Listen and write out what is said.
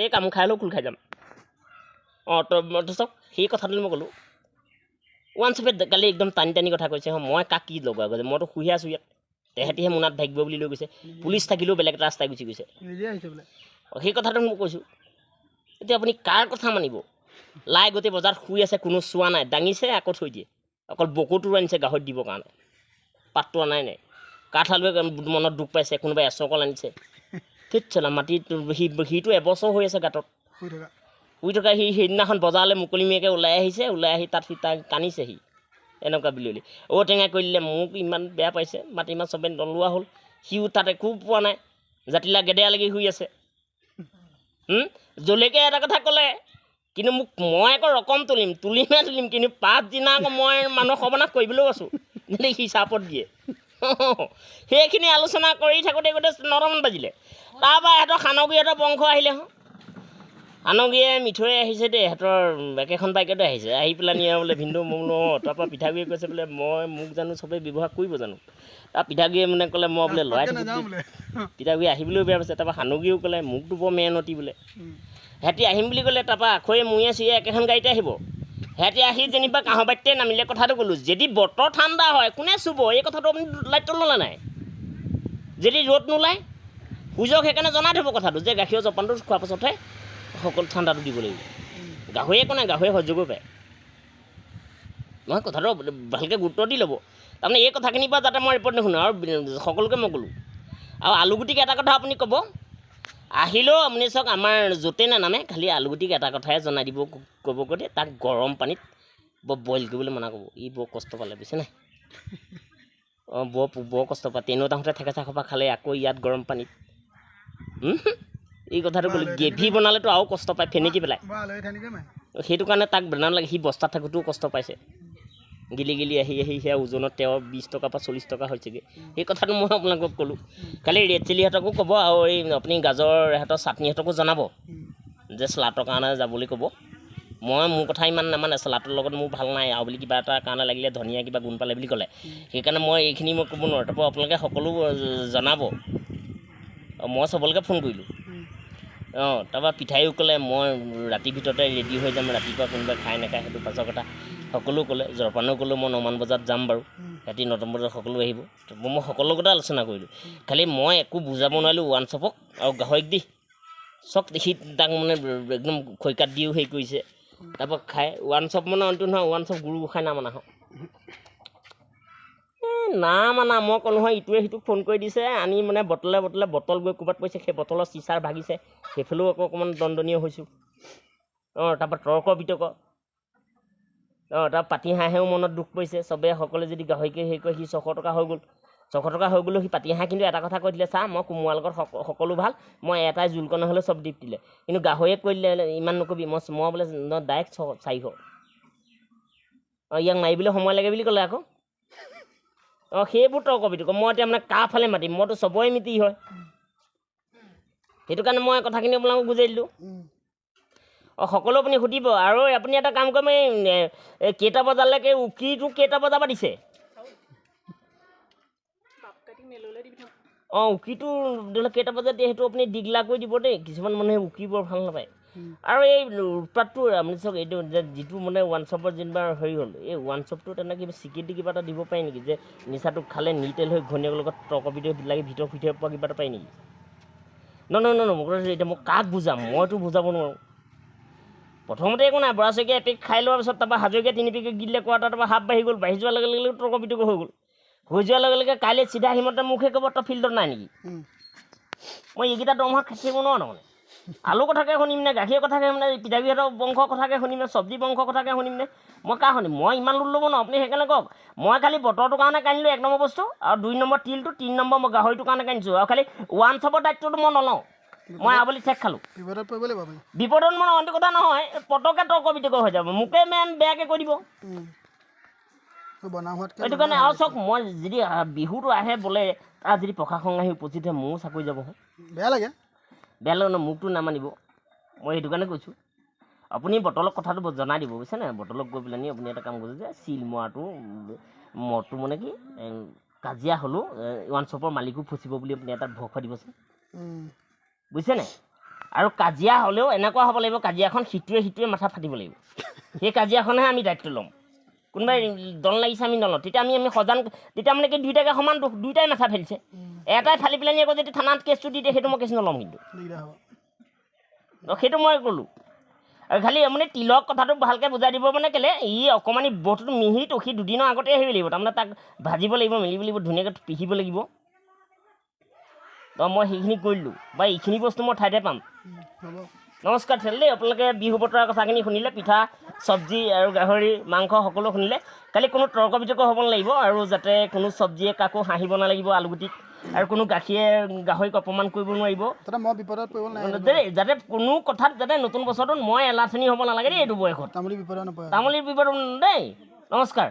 এই কাম খাই খোল খাই যাম চাওক সেই কথাটো মই ক'লোঁ ওৱান শ্বপে কালি একদম টানি কথা কৈছে মই কাক কি লগোৱা গৈছে মইতো শুই আছোঁ ইয়াত তেহেঁতিহে মোনাত ভাগিব বুলি লৈ গৈছে পুলিচ থাকিলেও বেলেগ এটা ৰাস্তাই গুচি গৈছে সেই কথাটো মই কৈছোঁ এতিয়া আপুনি কাৰ কথা মানিব লাই গোটেই বজাৰত শুই আছে কোনো চোৱা নাই দাঙিছে আকৌ থৈ দিয়ে অকল বকুটো আনিছে গাহৰিত দিবৰ কাৰণে পাতটো অনাই নাই কাঠআলুৱে মনত দুখ পাইছে কোনোবাই এচকল আনিছে ঠিক চলা মাটিত সিটো এবছৰ হৈ আছে গাঁতত শুই থকা সি সেইদিনাখন বজাৰলৈ মুকলিমীয়াকৈ ওলাই আহিছে ওলাই আহি তাত সি তাক কান্দিছে সি এনেকুৱা বুলি ঔটেঙা কৰি দিলে মোক ইমান বেয়া পাইছে মাটিমাহ চবে নলোৱা হ'ল সিও তাত একো পোৱা নাই জাতিলাও গেদেয়া লাগি শুই আছে জলেকে এটা কথা ক'লে কিন্তু মোক মই আকৌ ৰকম তুলিম কিন্তু পাছদিনা আকৌ মই মানুহক সৰ্বনাশ কৰিবলৈও আছোঁ যদি হিচাপত দিয়ে সেইখিনি আলোচনা কৰি থাকোঁতে গোটেই 9টামান বাজিলে তাৰপৰা ইহঁতৰ খানগীহঁতৰ বংশ আহিলে আনগীয়ে মিঠৈ আহিছে দেই সিহঁতৰ একেখন বাইকতে আহিছে আহি পেলাই নিয়ে বোলে ভিন্দৌ মোক তাৰপৰা পিঠাগুড়িয়ে কৈছে বোলে মোক জানো চবেই ব্যৱহাৰ কৰিব জানো তাৰ পিঠাগুড়িয়ে মানে ক'লে মই বোলে লৰাই থাকোঁ পিঠাগুড়ি আহিবলৈও বেয়া পাইছে তাৰপৰা সানগীয়েও ক'লে মোকতো বৰ মেহনতি বোলে সিহঁতি আহিম বুলি ক'লে তাৰপৰা আখৈয়ে মূয়ে চুয়ে একেখন গাড়ীতে আহিব সিহঁতি আহি যেনিবা কাঁহৰ বাটিতে নামিলে কথাটো ক'লোঁ যদি বতৰ ঠাণ্ডা হয় কোনে চুব এই কথাটো আপুনি লাইটটো ল'লে নাই যদি ৰ'দ নোলায় সূৰ্যক সেইকাৰণে জনাই থ'ব কথাটো যে গাখীৰৰ জলপানটো খোৱাৰ পাছতহে সকলো ঠাণ্ডাটো দিব লাগিব গাহৰি একো নাই গাহৰি সহ্য কৰিব পাৰে নহয় কথাটো ভালকৈ গুৰুত্ব দি ল'ব তাৰমানে এই কথাখিনিৰ পৰা যাতে মই ৰিপৰ্ট নুশুনো আৰু সকলোকে মই ক'লোঁ আৰু আলুগুটিক এটা কথা আপুনি ক'ব আহিলেও আপুনি চাওক আমাৰ য'তে নানামে খালি আলুগুটিক এটা কথাই জনাই দিব ক'ব কৈ দিয়ে তাক গৰম পানীত বইল কৰিবলৈ মনা ক'ব ই বৰ কষ্ট পালে বুজিছে নাই বৰ কষ্ট পায় ট্ৰেইনত আহোঁতে থেকেচা খোপা খালে আকৌ ইয়াত গৰম পানীত এই কথাটো ক'লোঁ গ্ৰেভি বনালেতো আৰু কষ্ট পায় ফেনেকি পেলাই সেইটো কাৰণে তাক বনাব লাগে সি বস্তাত থাকোঁতেও কষ্ট পাইছে গিলি আহি সেয়া ওজনত 20 টকাৰ পৰা 40 টকা হৈছেগৈ সেই কথাটো মই আপোনালোকক ক'লোঁ খালি ৰেড চিলিহঁতকো ক'ব আৰু এই আপুনি গাজৰ ইহঁতৰ চাটনিহঁতকো জনাব যে চালাডৰ কাৰণে যাবলৈ ক'ব মোৰ কথা ইমান নামানে চালাডৰ লগত মোৰ ভাল নাই আৰু বুলি কিবা এটা কাৰণে লাগিলে ধনিয়া কিবা গুণ পালে বুলি ক'লে সেইকাৰণে মই এইখিনি মই ক'ব নোৱাৰোঁ তাৰপৰা আপোনালোকে সকলো জনাব মই চবলৈকে ফোন কৰিলোঁ তাৰপৰা পিঠাইও ক'লে মই ৰাতিৰ ভিতৰতে ৰেডি হৈ যাম ৰাতিপুৱা কোনোবাই খাই নাখায় সেইটো পাছৰ কথা সকলো ক'লে জলপানো ক'লোঁ মই 9মান বজাত যাম বাৰু ৰাতি 9টামান বজাত সকলো আহিব মই সকলো লগতে আলোচনা কৰিলোঁ খালি মই একো বুজাব নোৱাৰিলোঁ ওৱান শ্বপক আৰু গাহৰিক দি চব দেখি তাক মানে একদম খৈকাত দিও হেৰি কৰিছে তাৰপৰা খাই ওৱান শ্বপ মানে অন্ত নহয় ওৱান শ্বপ গুৰু গোসাঁই নাম আনা না মই ক'লোঁ নহয় ইটোৱে সিটোক ফোন কৰি দিছে আনি মানে বটল গৈ ক'ৰবাত পৰিছে সেই বটলৰ চিচাৰ ভাগিছে সেইফালেও আকৌ অকণমান দণ্ডনীয় হৈছোঁ তাৰপৰা তৰ্ক বিতৰ্ক তাৰ পাতি হাঁহেও মনত দুখ পৰিছে চবে সকলোৱে যদি গাহৰিকে হেৰি কৰে সি 600 টকা হৈ গ'ল 600 টকা হৈ গ'লেও সি পাতি হাঁহে কিন্তু এটা কথা কৈ দিলে চা মই কোমোৰাৰ লগত সকলো ভাল মই এটাই জোলকণ নহ'লে চব দি দিলে কিন্তু গাহৰিয়ে কৈ দিলে ইমান নকবি মই বোলে ডাইৰেক্ট 400 ইয়াক মাৰিবলৈ সময় লাগে বুলি ক'লে আকৌ সেইবোৰ তৰ্ক বিতৰ্ক মই এতিয়া মানে কাৰ ফালে মাতিম মইতো চবৰে মিতি হয় সেইটো কাৰণে মই কথাখিনি আপোনালোকক বুজাই দিলোঁ সকলো আপুনি সুধিব আৰু আপুনি এটা কাম কৰিম এই কেইটা বজালৈকে উকিটো কেইটা বজাৰ পৰা দিছে উকিটো ধৰি লওক কেইটা বজাত দিয়ে সেইটো আপুনি দীঘলা কৰি দিব দেই কিছুমান মানুহে উকি বৰ ভাল নাপায় আৰু এই উৎপাতটো আপুনি চাওক এইটো যিটো মানে ওৱান শ্বপৰ যেনিবা হেৰি হ'ল এই ওৱান শ্বপটো তেনেকৈ কিবা স্বীকৃতি কিবা এটা দিব পাৰি নেকি যে নিচাটো খালে নিটেল হৈ ঘৈণীয়েকৰ লগত তৰ্ক বিতৰ্ক লাগি ভিতৰৰ পৰা কিবা এটা পাৰি নেকি নহয় এতিয়া মই কাক বুজাম মইতো বুজাব নোৱাৰোঁ প্ৰথমতে একো নাই বৰা চকীয়া এপিক খাই লোৱাৰ পিছত তাৰপৰা হাজৰিকীয়া 3 পেকেট দিলে কোৱা তাৰপৰা হাফ বাঢ়ি গ'ল বাঢ়ি যোৱাৰ লগে লগে তৰ্ক বিতৰ্ক হৈ যোৱাৰ লগে লগে কাইলৈ চিধা সিমতে মুখে ক'ব তই ফিল্ডত নাই নেকি মই এইকেইটা দৰমহা খাই থাকিব নোৱাৰোঁ তাৰমানে আলু কথাকে শুনিম নে গাখীৰ কথাকে শুনিম নে পিঠাগুড়িহঁতৰ বংশৰ কথাকে শুনিম নে চব্জি বংশৰ কথাকে শুনিম নে মই কাৰ শুনিম মই ইমান লোট ল'ব নোৱাৰোঁ আপুনি সেইকাৰণে কওক মই খালি বতৰটোৰ কাৰণে কান্দিলোঁ 1 নম্বৰ বস্তু আৰু 2 নম্বৰ তিলটো 3 নম্বৰ মই গাহৰিটোৰ কাৰণে কান্দিছোঁ আৰু খালি ওৱান শ্বপৰ দায়িত্বটো মই নলওঁ মই আবলি চেক খালোঁ বিপদত মানে অন্ত কথা নহয় পটককৈ তৰ্ক বিতৰ্ক হৈ যাব মোকে মেম বেয়াকৈ কৈ দিব সেইটো কাৰণে আৰু চাওক মই যদি বিহুটো আহে বোলে তাত যদি প্ৰশাসন আহি উপস্থিত হয় মোৰো চাকৰি যাব বেয়া লাগে ন মোকতো নামানিব মই সেইটো কাৰণে কৈছোঁ আপুনি বটলক কথাটো জনাই দিব বুজিছে নাই বটলক গৈ পেলাই নি আপুনি এটা কাম কৰিছে যে চিল মৰটো মানে কি কাজিয়া হ'লেও ওৱান শ্বপৰ মালিকো ফচিব বুলি আপুনি এটা ভয় খুৱাই দিবচোন বুজিছে নাই আৰু কাজিয়া হ'লেও এনেকুৱা হ'ব লাগিব কাজিয়াখন সিটোৱে মাথা ফাটিব লাগিব সেই কাজিয়াখনহে আমি দায়িত্ব ল'ম কোনোবাই দল লাগিছে আমি নলওঁ তেতিয়া আমি সজান তেতিয়া মানে কি দুইটাকে সমান দুখ দুইটাই মাথা ফালিছে এটাই ফালি পেলানি আকৌ যদি থানাত কেছটো দি দিয়ে সেইটো মই কেছ নল'ম কিন্তু সেইটো মই ক'লোঁ আৰু খালি মানে তিলক কথাটো ভালকৈ বুজাই দিব মানে কেলৈ ই অকণমানি বস্তুটো মিহিটো সি দুদিনৰ আগতে আহিব লাগিব তাৰমানে তাক ভাজিব লাগিব মেলিব লাগিব ধুনীয়াকৈ পিহিব লাগিব তো মই সেইখিনি কৰিলোঁ বা এইখিনি বস্তু মই ঠাইতে পাম নমস্কাৰ তেতিয়াহ'লে দেই আপোনালোকে বিহু বতৰৰ কথাখিনি শুনিলে পিঠা চব্জি আৰু গাহৰি মাংস সকলো শুনিলে খালি কোনো তৰ্ক বিতৰ্ক হ'ব নালাগিব আৰু যাতে কোনো চব্জিয়ে কাকো হাঁহিব নালাগিব আলুগুটিত আৰু কোনো গাখীৰে গাহৰিক অপমান কৰিব নোৱাৰিব দেই যাতে কোনো কথাত যাতে নতুন বছৰটোত মই এলাথনি হ'ব নালাগে দেই এইটো বয়সত তামুলী বিপদত দেই নমস্কাৰ